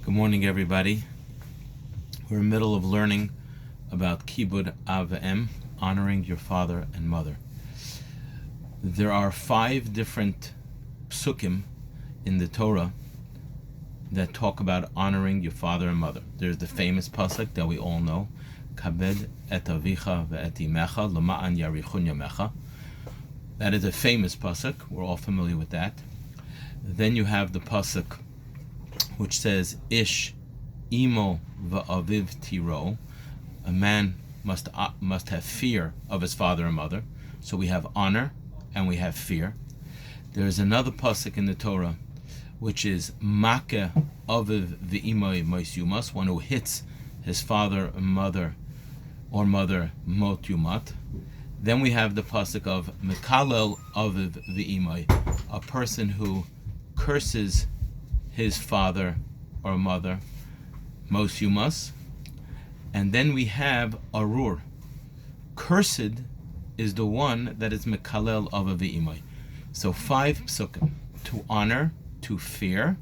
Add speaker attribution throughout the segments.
Speaker 1: Good morning, everybody. We're in the middle of learning about Kibud Av V'Em, honoring your father and mother. There are 5 different psukim in the Torah that talk about honoring your father and mother. There's the famous pasuk that we all know, Kabed et avicha ve'et imecha lema'an yarichun yamecha. That is a famous pasuk. We're all familiar with that. Then you have the pasuk which says, Ish imo va'aviv tiro. A man must have fear of his father and mother. So we have honor and we have fear. There's another pasuk in the Torah which is Makeh aviv v'imay mos yumas, one who hits his father and mother or mother mot yumat. Then we have the pasuk of Mekalel aviv v'imay, a person who curses his father or mother mos yumas. And then we have Arur. Cursed is the one that is Mekalel aviv v'imay. So 5 psukim: to honor, to fear.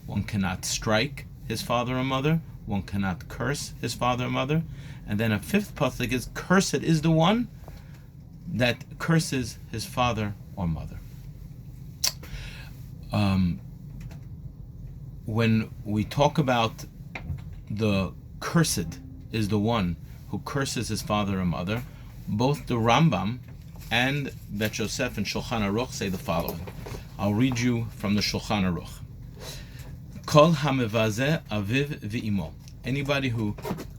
Speaker 1: One cannot strike his father or mother. One cannot curse his father or mother. And then a 5th pasuk is, cursed is the one that curses his father or mother. When we talk about the cursed is the one who curses his father or mother, both the Rambam and Bet Yosef and Shulchan Aruch say the following. I'll read you from the Shulchan Aruch. Kol hamevazeh aviv v'imo. Anybody who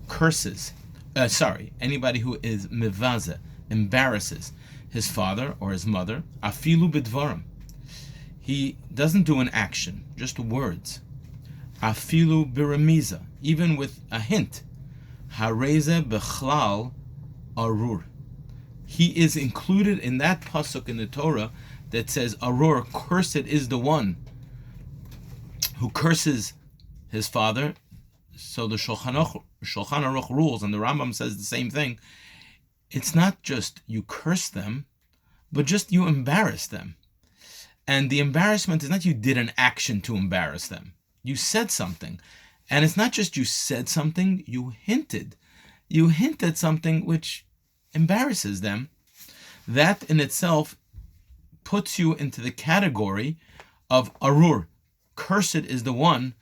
Speaker 1: curses, anybody who is mevazeh, embarrasses his father or his mother, afilu b'dvarim. He doesn't do an action, just words. Afilu b'remiza, even with a hint. Hareze b'chlal arur. He is included in that pasuk in the Torah that says, Arur, cursed is the one who curses his father. So the Shulchan Aruch rules, and the Rambam says the same thing. It's not just you curse them, but just you embarrass them. And the embarrassment is not you did an action to embarrass them. You said something. And it's not just you said something, you hinted. You hinted something which embarrasses them. That in itself puts you into the category of Arur. Cursed is the one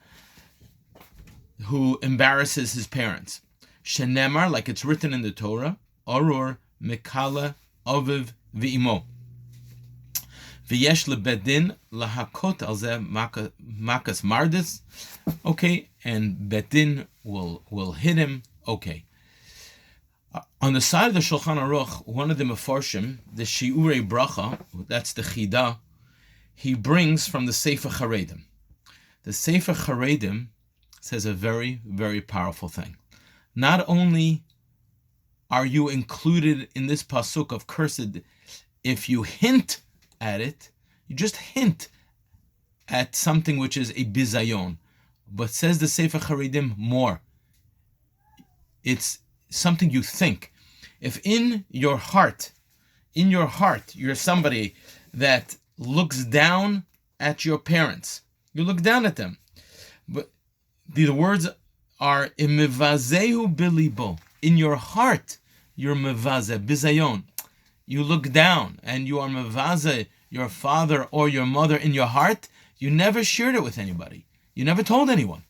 Speaker 1: who embarrasses his parents. Shenemar, like it's written in the Torah, Arur Mekala Aviv V'imo. V'yesh lebedin lahakot al zeh makas mardis. Okay, and bedin will hit him. Okay. On the side of the Shulchan Aruch, one of the Mefarshim, the Shiurei Bracha, that's the Chida, he brings from the Sefer Charedim. The Sefer Charedim says a very, very powerful thing. Not only are you included in this pasuk of cursed if you hint at it, you just hint at something which is a bizayon. But says the Sefer Charedim more. It's something you think. If in your heart, you're somebody that looks down at your parents, you look down at them. But the words are imivazehu bilibo. In your heart, you're mevaze, bizayon. You look down and you are mevaze your father or your mother in your heart. You never shared it with anybody. You never told anyone.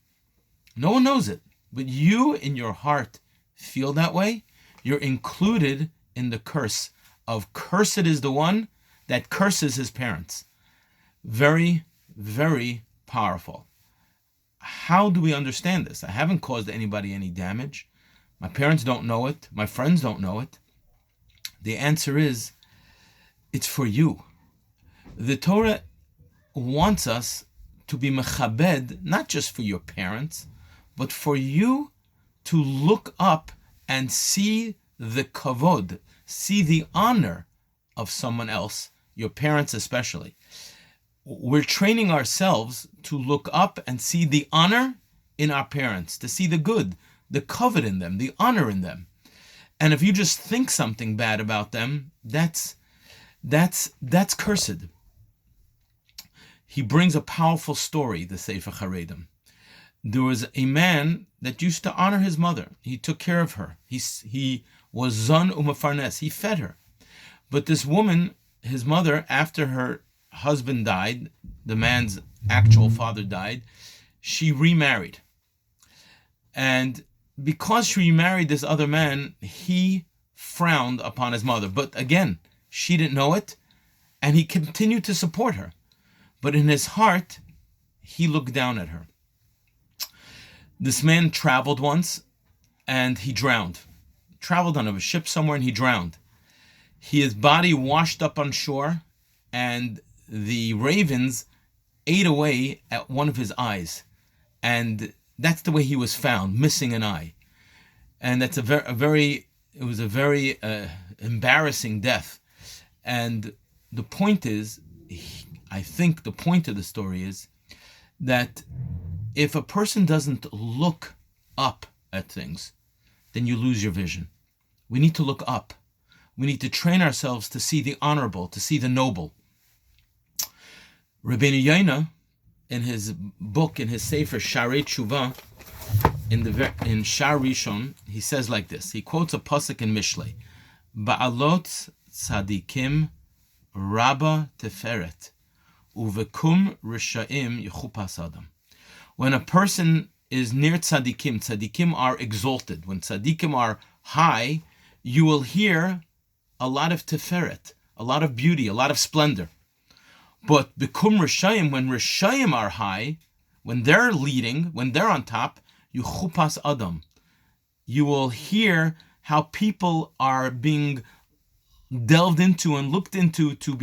Speaker 1: No one knows it. But you in your heart feel that way. You're included in the curse of cursed is the one that curses his parents. Very, very powerful. How do we understand this? I haven't caused anybody any damage. My parents don't know it. My friends don't know it. The answer is, it's for you. The Torah wants us to be mechabed, not just for your parents, but for you to look up and see the kavod, see the honor of someone else, your parents especially. We're training ourselves to look up and see the honor in our parents, to see the good, the kavod in them, the honor in them. And if you just think something bad about them, that's cursed. He brings a powerful story, the Sefer Charedim. There was a man that used to honor his mother. He took care of her. He was zon umafarnes. He fed her. But this woman, his mother, after her husband died, the man's actual father died, she remarried. And because she remarried this other man, he frowned upon his mother. But again, she didn't know it, and he continued to support her. But in his heart, he looked down at her. This man traveled once, and he drowned. Traveled on a ship somewhere, and he drowned. His body washed up on shore, and the ravens ate away at one of his eyes. And that's the way he was found, missing an eye. And that's it was a very embarrassing death. And the point is, I think the point of the story is that if a person doesn't look up at things, then you lose your vision. We need to look up. We need to train ourselves to see the honorable, to see the noble. Rabbeinu Yonah, in his book, in his Sefer Sharei Tshuva, in Shar Rishon, he says like this. He quotes a pasuk in Mishlei: Ba'alot tzadikim rabba teferet, uvekum rishaim yechupas adam. When a person is near tzadikim are exalted. When tzadikim are high, you will hear a lot of teferet, a lot of beauty, a lot of splendor. But bekum rishayim, when rishayim are high, when they're leading, when they're on top, you chupas adam. You will hear how people are being delved into and looked into to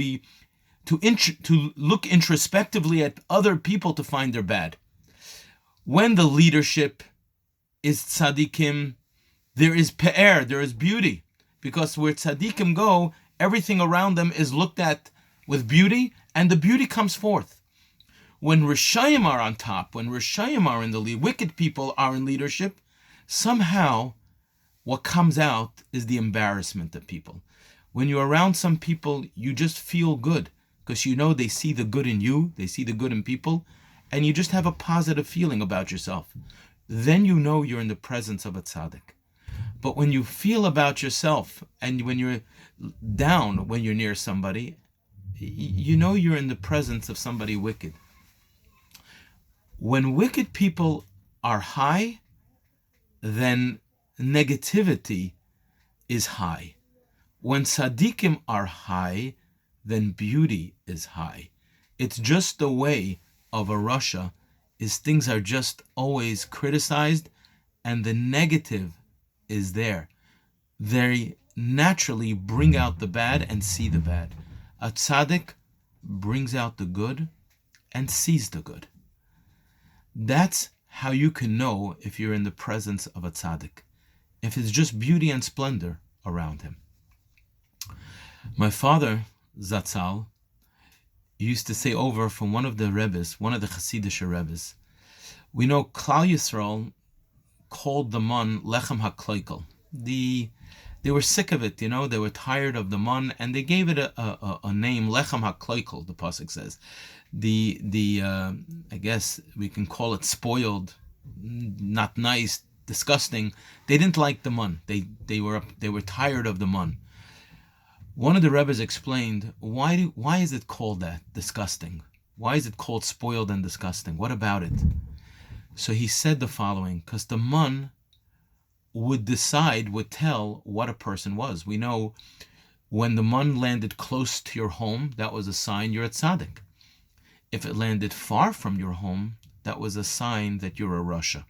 Speaker 1: look introspectively at other people to find their bad. When the leadership is tzadikim, there is pe'er, there is beauty. Because where tzaddikim go, everything around them is looked at with beauty, and the beauty comes forth. When Rishayim are on top, when Rishayim are in the lead, wicked people are in leadership, somehow what comes out is the embarrassment of people. When you're around some people, you just feel good, because you know they see the good in you, they see the good in people, and you just have a positive feeling about yourself. Then you know you're in the presence of a tzaddik. But when you feel about yourself, and when you're down, when you're near somebody, you know you're in the presence of somebody wicked. When wicked people are high, then negativity is high. When tzaddikim are high, then beauty is high. It's just the way of a Russia is things are just always criticized, and the negative is there. They naturally bring out the bad and see the bad. A tzaddik brings out the good and sees the good. That's how you can know if you're in the presence of a tzaddik, if it's just beauty and splendor around him. My father, Zatzal, used to say over from one of the Rebbes, one of the Hasidic Rebbes, we know Klal Yisrael called the man lechem hakloikel. They were sick of it, they were tired of the man, and they gave it a name, lechem hakloikel. The pasuk says, I guess we can call it spoiled, not nice, disgusting. They didn't like the man. They were tired of the man. One of the Rebbes explained, why is it called that, disgusting? Why is it called spoiled and disgusting? What about it? So he said the following, because the man would tell what a person was. We know when the man landed close to your home, that was a sign you're a tzaddik. If it landed far from your home, that was a sign that you're a Russia.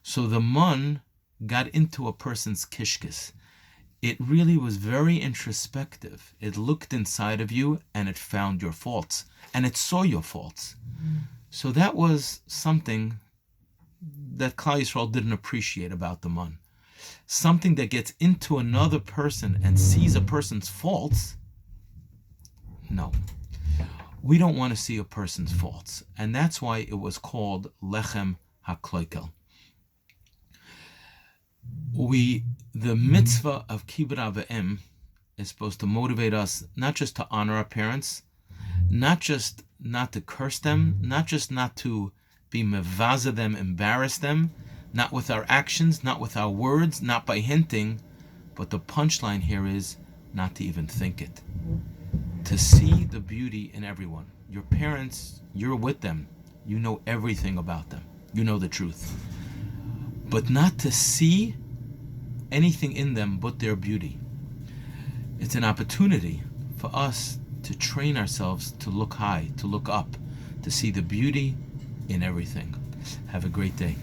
Speaker 1: So the man got into a person's kishkis. It really was very introspective. It looked inside of you and it found your faults. And it saw your faults. So that was something that Klal Yisrael didn't appreciate about the man. Something that gets into another person and sees a person's faults. No. We don't want to see a person's faults. And that's why it was called Lechem HaKloikel. The mitzvah of Kibbud Av V'Em is supposed to motivate us not just to honor our parents, not just not to curse them, not just not to be mevaza them, embarrass them, not with our actions, not with our words, not by hinting, but the punchline here is not to even think it. To see the beauty in everyone. Your parents, you're with them. You know everything about them. You know the truth. But not to see anything in them but their beauty. It's an opportunity for us to train ourselves to look high, to look up, to see the beauty in everything. Have a great day.